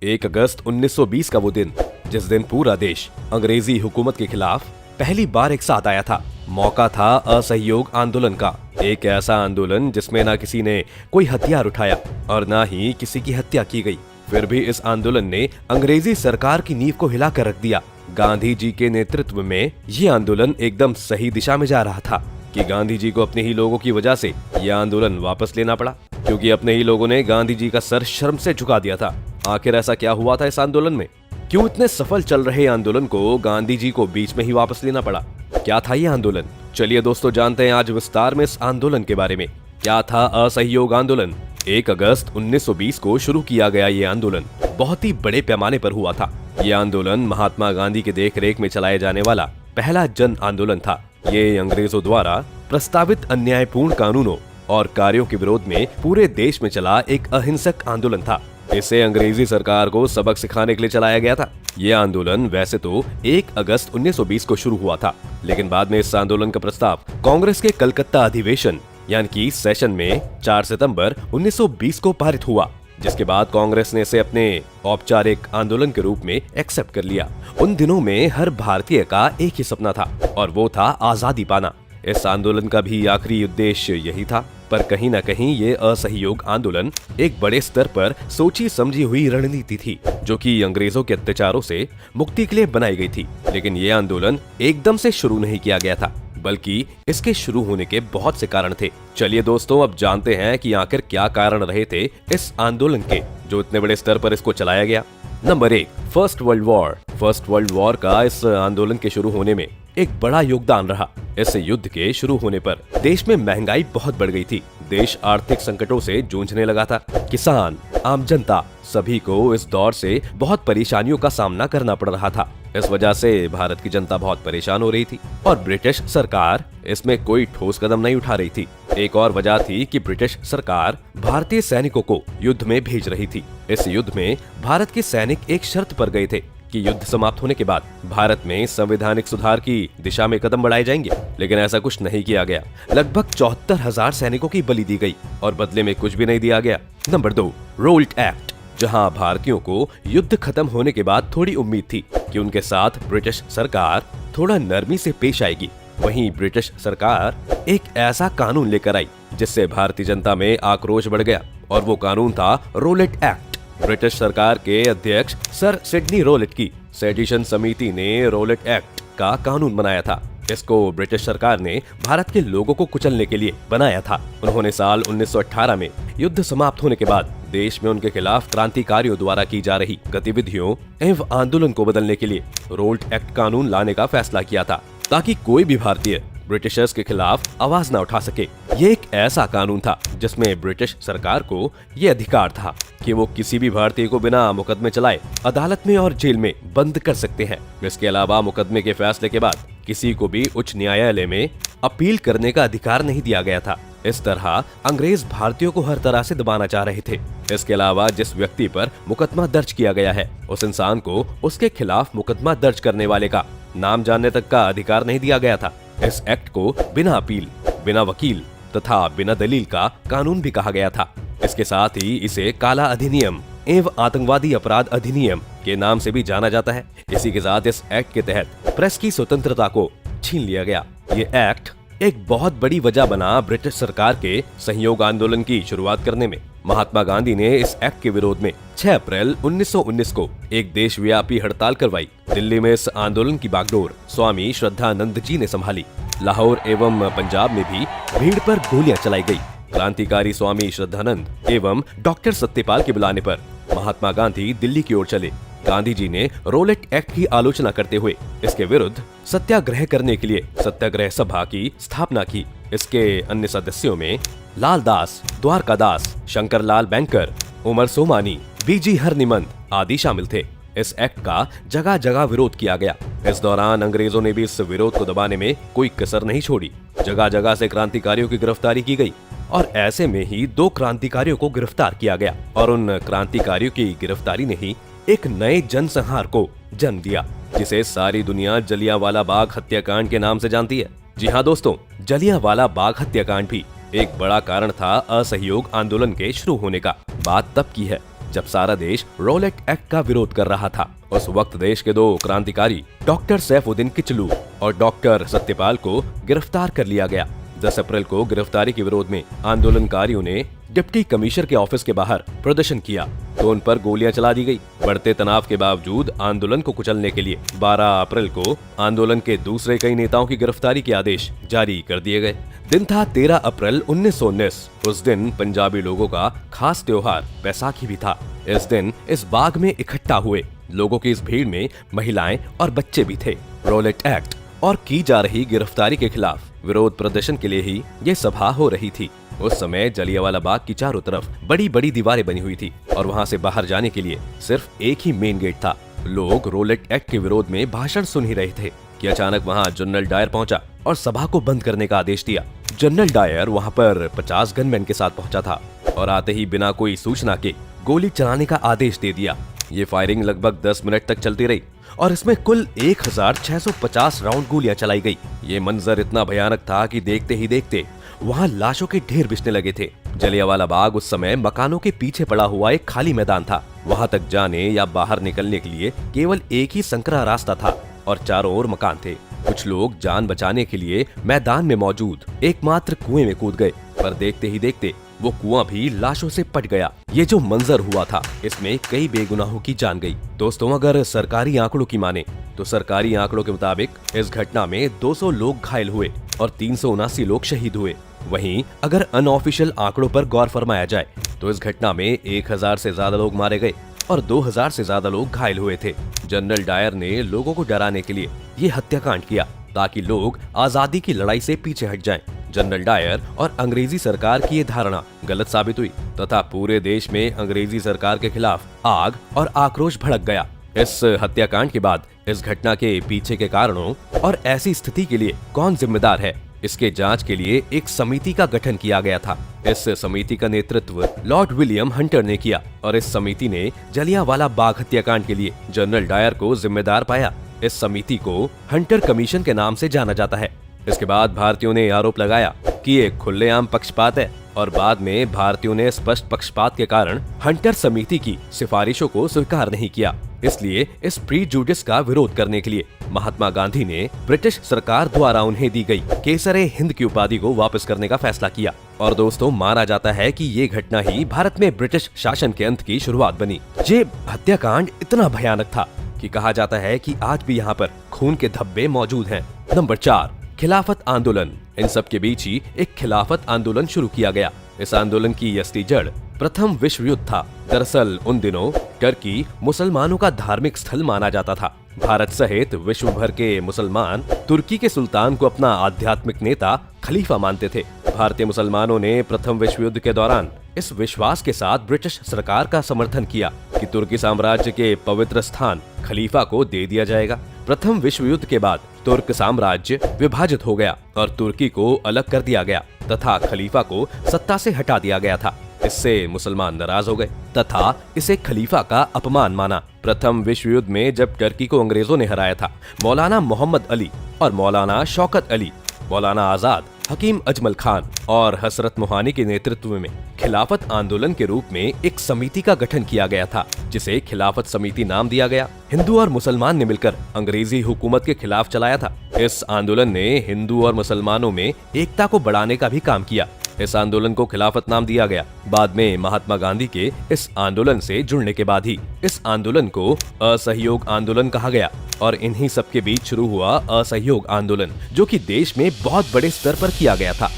1 अगस्त 1920 का वो दिन, जिस दिन पूरा देश अंग्रेजी हुकूमत के खिलाफ पहली बार एक साथ आया था। मौका था असहयोग आंदोलन का, एक ऐसा आंदोलन जिसमें ना किसी ने कोई हथियार उठाया और ना ही किसी की हत्या की गई। फिर भी इस आंदोलन ने अंग्रेजी सरकार की नींव को हिला कर रख दिया। गांधी जी के नेतृत्व में ये आंदोलन एकदम सही दिशा में जा रहा था कि गांधी जी को अपने ही लोगों की वजह से यह आंदोलन वापस लेना पड़ा, क्योंकि अपने ही लोगों ने गांधी जी का सर शर्म से झुका दिया था। आखिर ऐसा क्या हुआ था इस आंदोलन में? क्यों इतने सफल चल रहे आंदोलन को गांधी जी को बीच में ही वापस लेना पड़ा? क्या था ये आंदोलन? चलिए दोस्तों, जानते हैं आज विस्तार में इस आंदोलन के बारे में। क्या था असहयोग आंदोलन? 1 अगस्त 1920 को शुरू किया गया ये आंदोलन बहुत ही बड़े पैमाने पर हुआ था। ये आंदोलन महात्मा गांधी के देखरेख में चलाए जाने वाला पहला जन आंदोलन था। ये अंग्रेजों द्वारा प्रस्तावित अन्यायपूर्ण कानूनों और कार्यों के विरोध में पूरे देश में चला एक अहिंसक आंदोलन था। इसे अंग्रेजी सरकार को सबक सिखाने के लिए चलाया गया था। ये आंदोलन वैसे तो 1 अगस्त 1920 को शुरू हुआ था, लेकिन बाद में इस आंदोलन का प्रस्ताव कांग्रेस के कलकत्ता अधिवेशन यानी कि सेशन में 4 सितंबर 1920 को पारित हुआ, जिसके बाद कांग्रेस ने इसे अपने औपचारिक आंदोलन के रूप में एक्सेप्ट कर लिया। उन दिनों में हर भारतीय का एक ही सपना था और वो था आजादी पाना। इस आंदोलन का भी आखिरी उद्देश्य यही था, पर कहीं न कहीं ये असहयोग आंदोलन एक बड़े स्तर पर सोची समझी हुई रणनीति थी, जो कि अंग्रेजों के अत्याचारों से मुक्ति के लिए बनाई गई थी। लेकिन ये आंदोलन एकदम से शुरू नहीं किया गया था, बल्कि इसके शुरू होने के बहुत से कारण थे। चलिए दोस्तों, अब जानते हैं कि आखिर क्या कारण रहे थे इस आंदोलन के, जो इतने बड़े स्तर पर इसको चलाया गया। Number 1, first world war. First world war का इस आंदोलन के शुरू होने में एक बड़ा योगदान रहा। इस युद्ध के शुरू होने पर देश में महंगाई बहुत बढ़ गई थी। देश आर्थिक संकटों से जूझने लगा था। किसान, आम जनता, सभी को इस दौर से बहुत परेशानियों का सामना करना पड़ रहा था। इस वजह से भारत की जनता बहुत परेशान हो रही थी और ब्रिटिश सरकार इसमें कोई ठोस कदम नहीं उठा रही थी। एक और वजह थी कि ब्रिटिश सरकार भारतीय सैनिकों को युद्ध में भेज रही थी। इस युद्ध में भारत के सैनिक एक शर्त पर गए थे कि युद्ध समाप्त होने के बाद भारत में संवैधानिक सुधार की दिशा में कदम बढ़ाए जाएंगे, लेकिन ऐसा कुछ नहीं किया गया। लगभग 74,000 सैनिकों की बलि दी गई और बदले में कुछ भी नहीं दिया गया। Number 2, Rowlatt act. जहां भारतीयों को युद्ध खत्म होने के बाद थोड़ी उम्मीद थी कि उनके साथ ब्रिटिश सरकार थोड़ा नरमी से पेश आएगी, वहीं ब्रिटिश सरकार एक ऐसा कानून लेकर आई जिससे भारतीय जनता में आक्रोश बढ़ गया, और वो कानून था रोलेट एक्ट। ब्रिटिश सरकार के अध्यक्ष सर सिडनी रोलेट की सेडिशन समिति ने रोलेट एक्ट का कानून बनाया था। इसको ब्रिटिश सरकार ने भारत के लोगों को कुचलने के लिए बनाया था। उन्होंने साल 1918 में युद्ध समाप्त होने के बाद देश में उनके खिलाफ क्रांतिकारियों द्वारा की जा रही गतिविधियों एवं आंदोलन को बदलने के लिए रोल्ट एक्ट कानून लाने का फैसला किया था, ताकि कोई भी भारतीय ब्रिटिशर्स के खिलाफ आवाज न उठा सके। ये एक ऐसा कानून था जिसमें ब्रिटिश सरकार को ये अधिकार था कि वो किसी भी भारतीय को बिना मुकदमे चलाए अदालत में और जेल में बंद कर सकते हैं। इसके अलावा मुकदमे के फैसले के बाद किसी को भी उच्च न्यायालय में अपील करने का अधिकार नहीं दिया गया था। इस तरह अंग्रेज भारतीयों को हर तरह से दबाना चाह रहे थे। इसके अलावा जिस व्यक्ति पर मुकदमा दर्ज किया गया है, उस इंसान को उसके खिलाफ मुकदमा दर्ज करने वाले का नाम जानने तक का अधिकार नहीं दिया गया था। इस एक्ट को बिना अपील, बिना वकील तथा बिना दलील का कानून भी कहा गया था। इसके साथ ही इसे काला अधिनियम एवं आतंकवादी अपराध अधिनियम के नाम से भी जाना जाता है। इसी के साथ इस एक्ट के तहत प्रेस की स्वतंत्रता को छीन लिया गया। ये एक्ट एक बहुत बड़ी वजह बना ब्रिटिश सरकार के सहयोग आंदोलन की शुरुआत करने में। महात्मा गांधी ने इस एक्ट के विरोध में 6 अप्रैल 1919 को एक देशव्यापी हड़ताल करवाई। दिल्ली में इस आंदोलन की बागडोर स्वामी श्रद्धानंद जी ने संभाली। लाहौर एवं पंजाब में भी भीड़ पर गोलियां चलाई गई। क्रांतिकारी स्वामी श्रद्धानंद एवं डॉक्टर सत्यपाल के बुलाने पर महात्मा गांधी दिल्ली की ओर चले। गांधी जी ने रोलेट एक्ट की आलोचना करते हुए इसके विरुद्ध सत्याग्रह करने के लिए सत्याग्रह सभा की स्थापना की। इसके अन्य सदस्यों में लाल दास, द्वारका दास, शंकर लाल बैंकर, उमर सोमानी, बीजी हरनिमंद आदि शामिल थे। इस एक्ट का जगह जगह विरोध किया गया। इस दौरान अंग्रेजों ने भी इस विरोध को दबाने में कोई कसर नहीं छोड़ी। जगह जगह से क्रांतिकारियों की गिरफ्तारी की गई और ऐसे में ही 2 क्रांतिकारियों को गिरफ्तार किया गया, और उन क्रांतिकारियों की गिरफ्तारी ने ही एक नए जनसंहार को जन्म दिया, जिसे सारी दुनिया जलियांवाला बाग हत्याकांड के नाम से जानती है। जी हाँ दोस्तों, जलियांवाला बाग हत्याकांड भी एक बड़ा कारण था असहयोग आंदोलन के शुरू होने का। बात तब की है जब सारा देश रोलेट एक्ट का विरोध कर रहा था। उस वक्त देश के 2 क्रांतिकारी डॉक्टर सैफुद्दीन किचलू और डॉक्टर सत्यपाल को गिरफ्तार कर लिया गया। 10 अप्रैल को गिरफ्तारी के विरोध में आंदोलनकारियों ने डिप्टी कमिश्नर के ऑफिस के बाहर प्रदर्शन किया तो उन पर गोलियां चला दी गई। बढ़ते तनाव के बावजूद आंदोलन को कुचलने के लिए 12 अप्रैल को आंदोलन के दूसरे कई नेताओं की गिरफ्तारी के आदेश जारी कर दिए गए। दिन था 13 अप्रैल 1919। उस दिन पंजाबी लोगों का खास त्योहार बैसाखी भी था। इस दिन इस बाग में इकट्ठा हुए लोगों की इस भीड़ में महिलाएं और बच्चे भी थे। रोलेट एक्ट और की जा रही गिरफ्तारी के खिलाफ विरोध प्रदर्शन के लिए ही ये सभा हो रही थी। उस समय जलियांवाला बाग की चारों तरफ बड़ी बड़ी दीवारें बनी हुई थी और वहाँ से बाहर जाने के लिए सिर्फ एक ही मेन गेट था। लोग रोलेट एक्ट के विरोध में भाषण सुन ही रहे थे कि अचानक वहाँ जनरल डायर पहुंचा और सभा को बंद करने का आदेश दिया। जनरल डायर वहाँ पर 50 गनमैन के साथ पहुंचा था और आते ही बिना कोई सूचना के गोली चलाने का आदेश दे दिया। ये फायरिंग लगभग 10 मिनट तक चलती रही और इसमें कुल 1650 राउंड गोलियां चलाई गई। ये मंजर इतना भयानक था कि देखते ही देखते वहाँ लाशों के ढेर बिछने लगे थे। जलियांवाला बाग उस समय मकानों के पीछे पड़ा हुआ एक खाली मैदान था। वहाँ तक जाने या बाहर निकलने के लिए केवल एक ही संकरा रास्ता था और चारों ओर मकान थे। कुछ लोग जान बचाने के लिए मैदान में मौजूद एकमात्र कुएं में कूद गए, पर देखते ही देखते वो कुआं भी लाशों से पट गया। ये जो मंजर हुआ था इसमें कई बेगुनाहों की जान गई। दोस्तों, अगर सरकारी आंकड़ों की माने तो सरकारी आंकड़ों के मुताबिक इस घटना में 200 लोग घायल हुए और 379 लोग शहीद हुए। वहीं अगर अनऑफिशियल आंकड़ों पर गौर फरमाया जाए तो इस घटना में 1000 से ज्यादा लोग मारे गए और 2000 से ज्यादा लोग घायल हुए थे। जनरल डायर ने लोगों को डराने के लिए ये हत्याकांड किया ताकि लोग आजादी की लड़ाई से पीछे हट जाएं। जनरल डायर और अंग्रेजी सरकार की ये धारणा गलत साबित हुई तथा पूरे देश में अंग्रेजी सरकार के खिलाफ आग और आक्रोश भड़क गया। इस हत्याकांड के बाद इस घटना के पीछे के कारणों और ऐसी स्थिति के लिए कौन जिम्मेदार है, इसके जांच के लिए एक समिति का गठन किया गया था। इस समिति का नेतृत्व लॉर्ड विलियम हंटर ने किया और इस समिति ने जलियांवाला बाग हत्याकांड के लिए जनरल डायर को जिम्मेदार पाया। इस समिति को हंटर कमीशन के नाम से जाना जाता है। इसके बाद भारतीयों ने आरोप लगाया कि ये खुलेआम पक्षपात है और बाद में भारतीयों ने स्पष्ट पक्षपात के कारण हंटर समिति की सिफारिशों को स्वीकार नहीं किया। इसलिए इस प्रीजुडिस का विरोध करने के लिए महात्मा गांधी ने ब्रिटिश सरकार द्वारा उन्हें दी गई केसरे हिंद की उपाधि को वापस करने का फैसला किया। और दोस्तों, माना जाता है कि ये घटना ही भारत में ब्रिटिश शासन के अंत की शुरुआत बनी। ये हत्याकांड इतना भयानक था कि कहा जाता है कि आज भी यहाँ पर खून के धब्बे मौजूद हैं। नंबर 4, खिलाफत आंदोलन। इन सब के बीच ही एक खिलाफत आंदोलन शुरू किया गया। इस आंदोलन की असली जड़ प्रथम विश्व युद्ध था। दरअसल उन दिनों टर्की मुसलमानों का धार्मिक स्थल माना जाता था। भारत सहित विश्व भर के मुसलमान तुर्की के सुल्तान को अपना आध्यात्मिक नेता खलीफा मानते थे। भारतीय मुसलमानों ने प्रथम विश्व युद्ध के दौरान इस विश्वास के साथ ब्रिटिश सरकार का समर्थन किया कि तुर्की साम्राज्य के पवित्र स्थान खलीफा को दे दिया जाएगा। प्रथम विश्व युद्ध के बाद तुर्क साम्राज्य विभाजित हो गया और तुर्की को अलग कर दिया गया तथा खलीफा को सत्ता से हटा दिया गया था। इससे मुसलमान नाराज हो गए तथा इसे खलीफा का अपमान माना। प्रथम विश्व युद्ध में जब टर्की को अंग्रेजों ने हराया था, मौलाना मोहम्मद अली और मौलाना शौकत अली, मौलाना आजाद, हकीम अजमल खान और हसरत मोहानी के नेतृत्व में खिलाफत आंदोलन के रूप में एक समिति का गठन किया गया था, जिसे खिलाफत समिति नाम दिया गया। हिंदू और मुसलमान ने मिलकर अंग्रेजी हुकूमत के खिलाफ चलाया था। इस आंदोलन ने हिंदू और मुसलमानों में एकता को बढ़ाने का भी काम किया। इस आंदोलन को खिलाफत नाम दिया गया। बाद में महात्मा गांधी के इस आंदोलन से जुड़ने के बाद ही इस आंदोलन को असहयोग आंदोलन कहा गया और इन्हीं सब के बीच शुरू हुआ असहयोग आंदोलन, जो कि देश में बहुत बड़े स्तर पर किया गया था।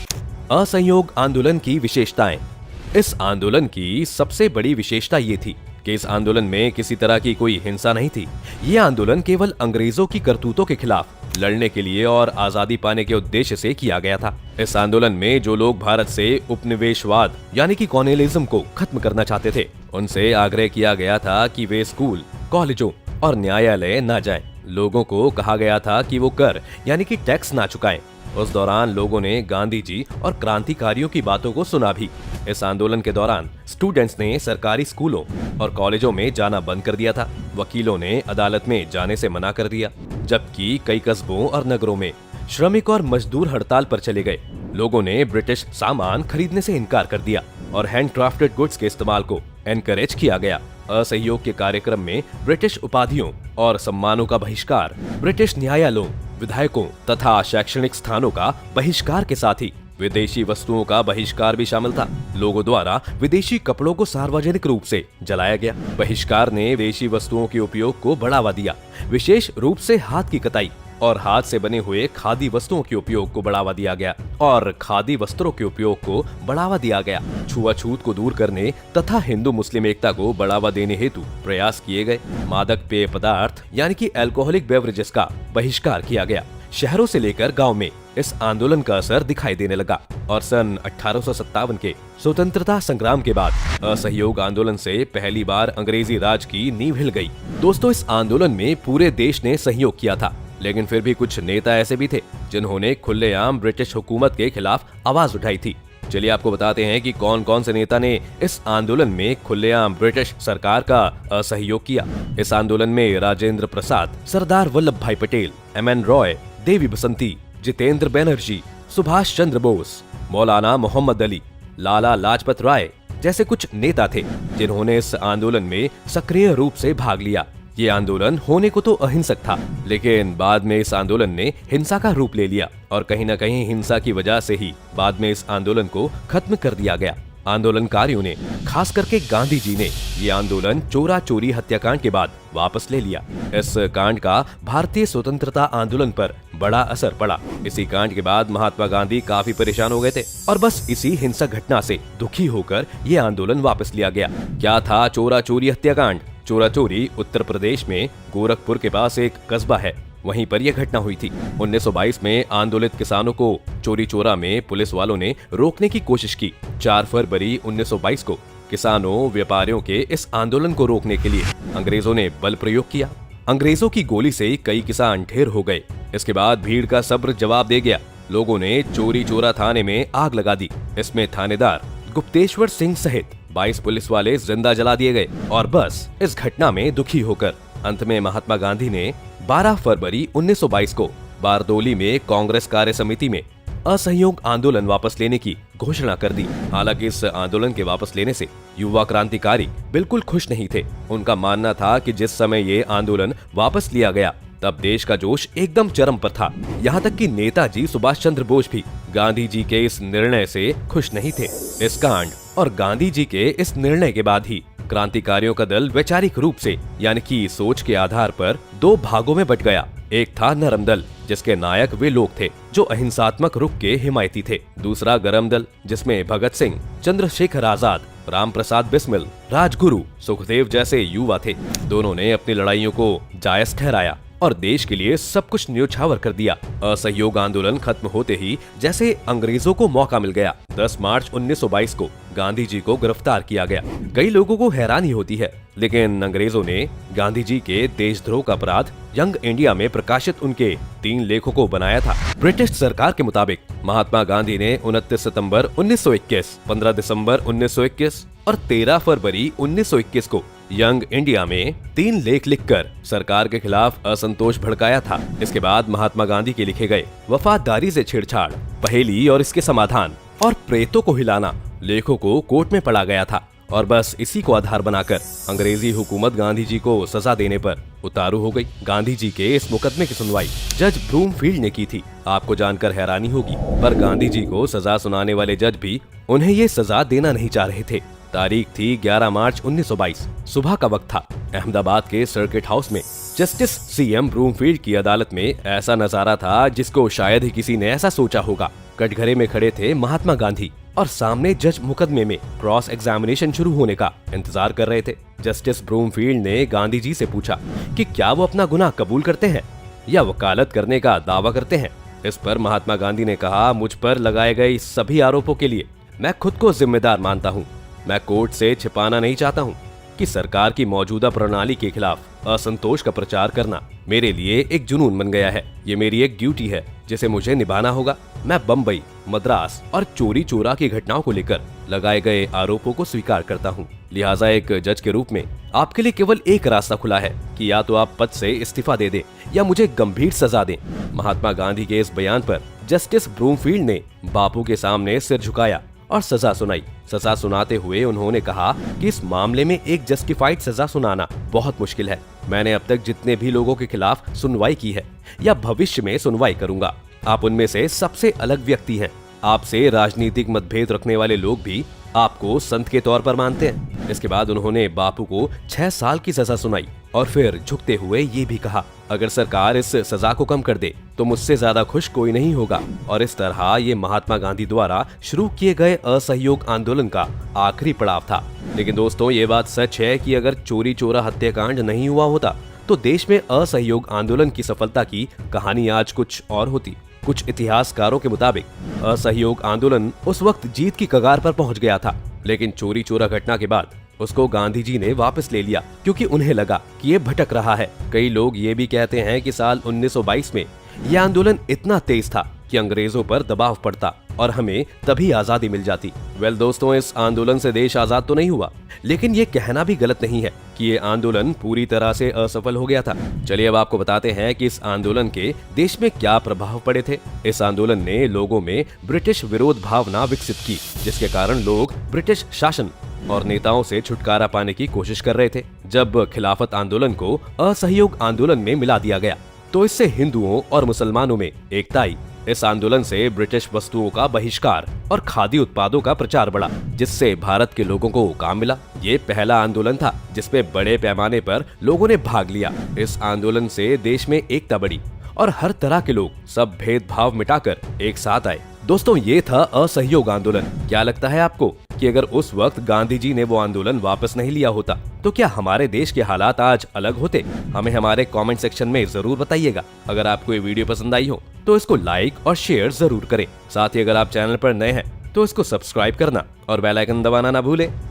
असहयोग आंदोलन की विशेषताएं। इस आंदोलन की सबसे बड़ी विशेषता ये थी कि इस आंदोलन में किसी तरह की कोई हिंसा नहीं थी। ये आंदोलन केवल अंग्रेजों की करतूतों के खिलाफ लड़ने के लिए और आजादी पाने के उद्देश्य से किया गया था। इस आंदोलन में जो लोग भारत से उपनिवेशवाद यानी कि कॉलोनियलिज्म को खत्म करना चाहते थे, उनसे आग्रह किया गया था कि वे स्कूल, कॉलेजों और न्यायालय न जाएं। लोगों को कहा गया था कि वो कर यानी कि टैक्स ना चुकाएं। उस दौरान लोगों ने गांधी जी और क्रांतिकारियों की बातों को सुना भी। इस आंदोलन के दौरान स्टूडेंट्स ने सरकारी स्कूलों और कॉलेजों में जाना बंद कर दिया था। वकीलों ने अदालत में जाने से मना कर दिया, जबकि कई कस्बों और नगरों में श्रमिक और मजदूर हड़ताल पर चले गए। लोगों ने ब्रिटिश सामान खरीदने से इनकार कर दिया और हैंडक्राफ्टेड गुड्स के इस्तेमाल को एनकरेज किया गया। असहयोग के कार्यक्रम में ब्रिटिश उपाधियों और सम्मानों का बहिष्कार, ब्रिटिश न्यायालयों, विधायकों तथा शैक्षणिक स्थानों का बहिष्कार के साथ ही विदेशी वस्तुओं का बहिष्कार भी शामिल था। लोगों द्वारा विदेशी कपड़ों को सार्वजनिक रूप से जलाया गया। बहिष्कार ने विदेशी वस्तुओं के उपयोग को बढ़ावा दिया। विशेष रूप से हाथ की कताई और हाथ से बने हुए खादी वस्तुओं के उपयोग को बढ़ावा दिया गया और खादी वस्त्रों के उपयोग को बढ़ावा दिया गया। छुआछूत को दूर करने तथा हिंदू मुस्लिम एकता को बढ़ावा देने हेतु प्रयास किए गए। मादक पेय पदार्थ यानी कि अल्कोहलिक बेवरेजेस का बहिष्कार किया गया। शहरों से लेकर गांव में इस आंदोलन का असर दिखाई देने लगा और सन 1857 के स्वतंत्रता संग्राम के बाद असहयोग आंदोलन से पहली बार अंग्रेजी राज की नींव हिल गई। दोस्तों, इस आंदोलन में पूरे देश ने सहयोग किया था, लेकिन फिर भी कुछ नेता ऐसे भी थे जिन्होंने खुलेआम ब्रिटिश हुकूमत के खिलाफ आवाज उठाई थी। चलिए आपको बताते हैं कि कौन कौन से नेता ने इस आंदोलन में खुलेआम ब्रिटिश सरकार का असहयोग किया। इस आंदोलन में राजेंद्र प्रसाद, सरदार वल्लभ भाई पटेल, एम.एन. रॉय, देवी बसंती, जितेंद्र बनर्जी, सुभाष चंद्र बोस, मौलाना मोहम्मद अली, लाला लाजपत राय जैसे कुछ नेता थे जिन्होंने इस आंदोलन में सक्रिय रूप से भाग लिया। ये आंदोलन होने को तो अहिंसक था, लेकिन बाद में इस आंदोलन ने हिंसा का रूप ले लिया और कहीं न कहीं हिंसा की वजह से ही बाद में इस आंदोलन को खत्म कर दिया गया। आंदोलनकारियों ने, खास करके गांधी जी ने, ये आंदोलन चोरा चोरी हत्याकांड के बाद वापस ले लिया। इस कांड का भारतीय स्वतंत्रता आंदोलन पर बड़ा असर पड़ा। इसी कांड के बाद महात्मा गांधी काफी परेशान हो गए थे और बस इसी हिंसक घटना से दुखी होकर ये आंदोलन वापस लिया गया। क्या था चोरा चोरी हत्याकांड? चोरा चोरी उत्तर प्रदेश में गोरखपुर के पास एक कस्बा है, वहीं पर यह घटना हुई थी। 1922 में आंदोलित किसानों को चोरी चोरा में पुलिस वालों ने रोकने की कोशिश की। 4 फरवरी 1922 को किसानों व्यापारियों के इस आंदोलन को रोकने के लिए अंग्रेजों ने बल प्रयोग किया। अंग्रेजों की गोली से कई किसान ढेर हो गए। इसके बाद भीड़ का सब्र जवाब दे गया। लोगों ने चोरी चोरा थाने में आग लगा दी। इसमें थानेदार गुप्तेश्वर सिंह सहित 22 पुलिस वाले जिंदा जला दिए गए। और बस इस घटना में दुखी होकर अंत में महात्मा गांधी ने 12 फरवरी 1922 को बारदोली में कांग्रेस कार्य समिति में असहयोग आंदोलन वापस लेने की घोषणा कर दी। हालांकि इस आंदोलन के वापस लेने से युवा क्रांतिकारी बिल्कुल खुश नहीं थे। उनका मानना था कि जिस समय ये आंदोलन वापस लिया गया तब देश का जोश एकदम चरम पर था। यहाँ तक कि नेताजी सुभाष चंद्र बोस भी गांधी जी के इस निर्णय से खुश नहीं थे। इस कांड और गांधी जी के इस निर्णय के बाद ही क्रांतिकारियों का दल वैचारिक रूप से यानी कि सोच के आधार पर 2 भागों में बट गया। एक था नरम दल, जिसके नायक वे लोग थे जो अहिंसात्मक रुख के हिमायती थे। दूसरा गरम दल, जिसमें भगत सिंह, चंद्रशेखर आजाद, राम प्रसाद बिस्मिल, राजगुरु, सुखदेव जैसे युवा थे। दोनों ने अपनी लड़ाइयों को जायज ठहराया और देश के लिए सब कुछ न्योछावर कर दिया। असहयोग आंदोलन खत्म होते ही जैसे अंग्रेजों को मौका मिल गया। 10 मार्च 1922 को गांधी जी को गिरफ्तार किया गया। कई लोगों को हैरानी होती है, लेकिन अंग्रेजों ने गांधी जी के देशद्रोह का अपराध यंग इंडिया में प्रकाशित उनके 3 लेखों को बनाया था। ब्रिटिश सरकार के मुताबिक महात्मा गांधी ने 29 सितंबर 1921, 15 दिसंबर 1921 और 13 फरवरी 1921 को यंग इंडिया में 3 लेख लिखकर सरकार के खिलाफ असंतोष भड़काया था। इसके बाद महात्मा गांधी के लिखे गए वफादारी से छेड़छाड़, पहेली और इसके समाधान और प्रेतों को हिलाना लेखों को कोर्ट में पढ़ा गया था और बस इसी को आधार बनाकर अंग्रेजी हुकूमत गांधी जी को सजा देने पर उतारू हो गई। गांधी जी के इस मुकदमे की सुनवाई जज ब्रूमफील्ड ने की थी। आपको जानकर हैरानी होगी, पर गांधी जी को सजा सुनाने वाले जज भी उन्हें ये सजा देना नहीं चाह रहे थे। तारीख थी 11 मार्च 1922। सुबह का वक्त था। अहमदाबाद के सर्किट हाउस में जस्टिस सीएम ब्रूमफील्ड की अदालत में ऐसा नजारा था जिसको शायद ही किसी ने ऐसा सोचा होगा। कटघरे में खड़े थे महात्मा गांधी और सामने जज मुकदमे में क्रॉस एग्जामिनेशन शुरू होने का इंतजार कर रहे थे। जस्टिस ब्रूमफील्ड ने गांधी जी से पूछा कि क्या वो अपना गुनाह कबूल करते हैं या वकालत करने का दावा करते हैं। इस पर महात्मा गांधी ने कहा, मुझ पर लगाए गए सभी आरोपों के लिए मैं खुद को जिम्मेदार मानता हूँ। मैं कोर्ट से छिपाना नहीं चाहता हूँ कि सरकार की मौजूदा प्रणाली के खिलाफ असंतोष का प्रचार करना मेरे लिए एक जुनून बन गया है। ये मेरी एक ड्यूटी है जिसे मुझे निभाना होगा। मैं बम्बई, मद्रास और चोरी चोरा की घटनाओं को लेकर लगाए गए आरोपों को स्वीकार करता हूँ। लिहाजा एक जज के रूप में आपके लिए केवल एक रास्ता खुला है कि या तो आप पद से इस्तीफा दे दें या मुझे गंभीर सजा दें। महात्मा गांधी के इस बयान पर जस्टिस ब्रूमफील्ड ने बापू के सामने सिर झुकाया और सजा सुनाई। सजा सुनाते हुए उन्होंने कहा कि इस मामले में एक जस्टिफाइड सजा सुनाना बहुत मुश्किल है। मैंने अब तक जितने भी लोगों के खिलाफ सुनवाई की है या भविष्य में सुनवाई करूंगा, आप उनमें से सबसे अलग व्यक्ति हैं। आपसे राजनीतिक मतभेद रखने वाले लोग भी आपको संत के तौर पर मानते हैं। इसके बाद उन्होंने बापू को 6 साल की सजा सुनाई और फिर झुकते हुए ये भी कहा, अगर सरकार इस सजा को कम कर दे तो मुझसे ज्यादा खुश कोई नहीं होगा। और इस तरह ये महात्मा गांधी द्वारा शुरू किए गए असहयोग आंदोलन का आखिरी पड़ाव था। लेकिन दोस्तों, ये बात सच है कि अगर चोरी चोरा हत्याकांड नहीं हुआ होता तो देश में असहयोग आंदोलन की सफलता की कहानी आज कुछ और होती। कुछ इतिहासकारों के मुताबिक असहयोग आंदोलन उस वक्त जीत की कगार पर पहुंच गया था, लेकिन चोरी चोरा घटना के बाद उसको गांधी जी ने वापस ले लिया क्योंकि उन्हें लगा कि ये भटक रहा है। कई लोग ये भी कहते हैं कि साल 1922 में यह आंदोलन इतना तेज था कि अंग्रेजों पर दबाव पड़ता और हमें तभी आजादी मिल जाती। दोस्तों, इस आंदोलन से देश आजाद तो नहीं हुआ, लेकिन ये कहना भी गलत नहीं है कि ये आंदोलन पूरी तरह से असफल हो गया था। चलिए अब आपको बताते हैं कि इस आंदोलन के देश में क्या प्रभाव पड़े थे। इस आंदोलन ने लोगों में ब्रिटिश विरोध भावना विकसित की, जिसके कारण लोग ब्रिटिश शासन और नेताओं से छुटकारा पाने की कोशिश कर रहे थे। जब खिलाफत आंदोलन को असहयोग आंदोलन में मिला दिया गया तो इससे हिंदुओं और मुसलमानों में एकता आई। इस आंदोलन से ब्रिटिश वस्तुओं का बहिष्कार और खादी उत्पादों का प्रचार बढ़ा, जिससे भारत के लोगों को काम मिला। ये पहला आंदोलन था जिसमें बड़े पैमाने पर लोगों ने भाग लिया। इस आंदोलन से देश में एकता बढ़ी और हर तरह के लोग सब भेदभाव मिटाकर एक साथ आए। दोस्तों, ये था असहयोग आंदोलन। क्या लगता है आपको कि अगर उस वक्त गांधी जी ने वो आंदोलन वापस नहीं लिया होता तो क्या हमारे देश के हालात आज अलग होते? हमें हमारे कमेंट सेक्शन में जरूर बताइएगा। अगर आपको ये वीडियो पसंद आई हो तो इसको लाइक और शेयर जरूर करें। साथ ही अगर आप चैनल पर नए हैं तो इसको सब्सक्राइब करना और बेल आइकन दबाना ना भूलें।